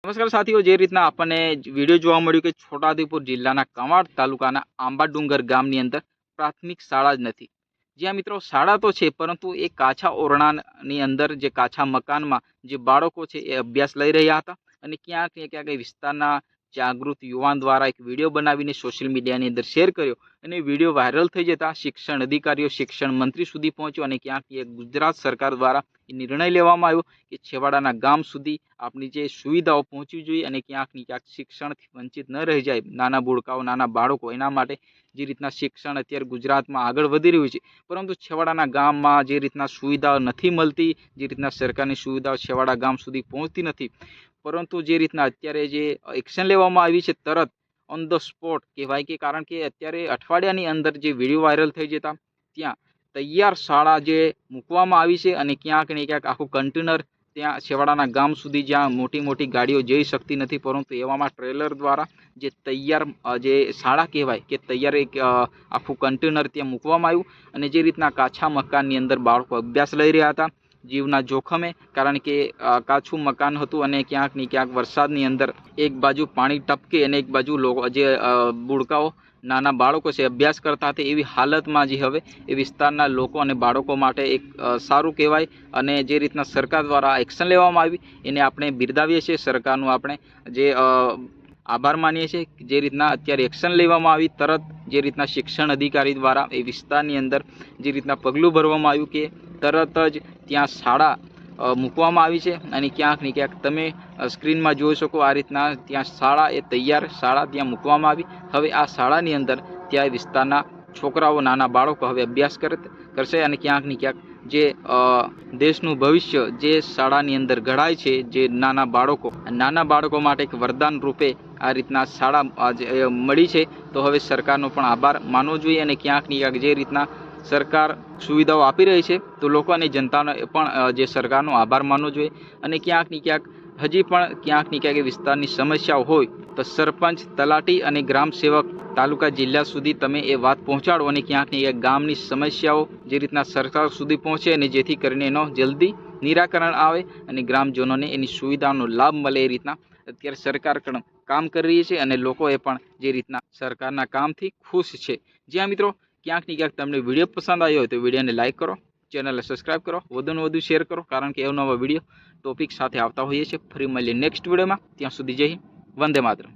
નમસ્કાર સાથીઓ, જે રીતના આપણને વિડીયો જોવા મળ્યું કે છોટાઉદેપુર જિલ્લાના કવાંટ તાલુકાના આંબાડુંગર ગામની અંદર પ્રાથમિક શાળા જ નથી. જ્યાં મિત્રો શાળા તો છે, પરંતુ એ કાચા ઓરડાની અંદર જે કાચા મકાનમાં જે બાળકો છે એ અભ્યાસ લઈ રહ્યા હતા. અને ક્યાંક ને ક્યાંક એ વિસ્તારના જાગૃત યુવાન દ્વારા એક વિડીયો બનાવીને સોશિયલ મીડિયાની અંદર શેર કર્યો અને વિડીયો વાયરલ થઈ જતા શિક્ષણ અધિકારીઓ, શિક્ષણ મંત્રી સુધી પહોંચ્યો અને ક્યાંક ગુજરાત સરકાર દ્વારા એ નિર્ણય લેવામાં આવ્યો કે છેવાડાના ગામ સુધી આપણી જે સુવિધાઓ પહોંચવી જોઈએ અને ક્યાંક ને ક્યાંક શિક્ષણથી વંચિત ન રહી જાય નાના ભૂલકાઓ, નાના બાળકો. એના માટે જે રીતના શિક્ષણ અત્યારે ગુજરાતમાં આગળ વધી રહ્યું છે, પરંતુ છેવાડાના ગામમાં જે રીતના સુવિધાઓ નથી મળતી, જે રીતના સરકારની સુવિધાઓ છેવાડા ગામ સુધી પહોંચતી નથી, પરંતુ જે રીતના અત્યારે જે એક્શન લેવામાં આવી છે તરત ઓન ધ સ્પોટ કહેવાય કે, કારણ કે અત્યારે અઠવાડિયાની અંદર જે વિડીયો વાયરલ થઈ જતા ત્યાં તૈયાર શાળા જે મૂકવામાં આવી છે અને ક્યાંક ને ક્યાંક આખું કન્ટેનર ત્યાં છેવાડાના ગામ સુધી જ્યાં મોટી મોટી ગાડીઓ જઈ શકતી નથી, પરંતુ એવામાં ટ્રેલર દ્વારા જે તૈયાર જે શાળા કહેવાય કે તૈયાર એક આખું કન્ટેનર ત્યાં મૂકવામાં આવ્યું. અને જે રીતના કાચા મકાનની અંદર બાળકો અભ્યાસ લઈ રહ્યા હતા જીવના જોખમે, કારણ કે કાચું મકાન હતું અને ક્યાંક ને ક્યાંક વરસાદની અંદર એક બાજુ પાણી ટપકે અને એક બાજુ લોકો જે બુડકાઓ નાના બાળકો છે અભ્યાસ કરતા હતા. એવી હાલતમાં જે હવે એ વિસ્તારના લોકો અને બાળકો માટે એક સારું કહેવાય. અને જે રીતના સરકાર દ્વારા એક્શન લેવામાં આવી એને આપણે બિરદાવીએ છીએ. સરકારનું આપણે જે આભાર માનીએ છીએ. જે રીતના અત્યારે એક્શન લેવામાં આવી તરત, જે રીતના શિક્ષણ અધિકારી દ્વારા એ વિસ્તારની અંદર જે રીતના પગલું ભરવામાં આવ્યું કે તરત જ ત્યાં શાળા મૂકવામાં આવી છે. અને ક્યાંક ને ક્યાંક તમે સ્ક્રીનમાં જોઈ શકો આ રીતના ત્યાં શાળા એ તૈયાર શાળા ત્યાં મૂકવામાં આવી. હવે આ શાળાની અંદર ત્યાં વિસ્તારના છોકરાઓ, નાના બાળકો હવે અભ્યાસ કરશે અને ક્યાંક ને ક્યાંક જે દેશનું ભવિષ્ય જે શાળાની અંદર ઘડાય છે, જે નાના બાળકો માટે એક વરદાન રૂપે આ રીતના શાળા મળી છે. તો હવે સરકારનો પણ આભાર માનવો જોઈએ અને ક્યાંક ને ક્યાંક જે રીતના સરકાર સુવિધાઓ આપી રહી છે તો લોકો અને જનતાનો પણ જે સરકારનો આભાર માનવો જોઈએ. અને ક્યાંક ને ક્યાંક હજી પણ ક્યાંક ને ક્યાંક વિસ્તારની સમસ્યાઓ હોય તો સરપંચ, તલાટી અને ગ્રામ સેવક તાલુકા જિલ્લા સુધી તમે એ વાત પહોંચાડો અને ક્યાંક ને ક્યાંક ગામની સમસ્યાઓ જે રીતના સરકાર સુધી પહોંચે અને જેથી કરીને એનો જલ્દી નિરાકરણ આવે અને ગ્રામજનોને એની સુવિધાનો લાભ મળે. એ રીતના અત્યારે સરકાર કામ કરી રહી છે અને લોકો એ પણ જે રીતના સરકારના કામથી ખુશ છે. જ્યાં મિત્રો ક્યાંક ને ક્યાંક તમને વિડીયો પસંદ આવ્યો હોય તો વિડીયોને લાઇક કરો, ચેનલને સબસ્ક્રાઈબ કરો, વધુને વધુ શેર કરો, કારણ કે અવનવા વિડીયો ટોપિક સાથે આવતા હોઈએ છીએ. ફરી મળીએ નેક્સ્ટ વિડીયોમાં. ત્યાં સુધી જય હિન્દ, વંદે માતરમ.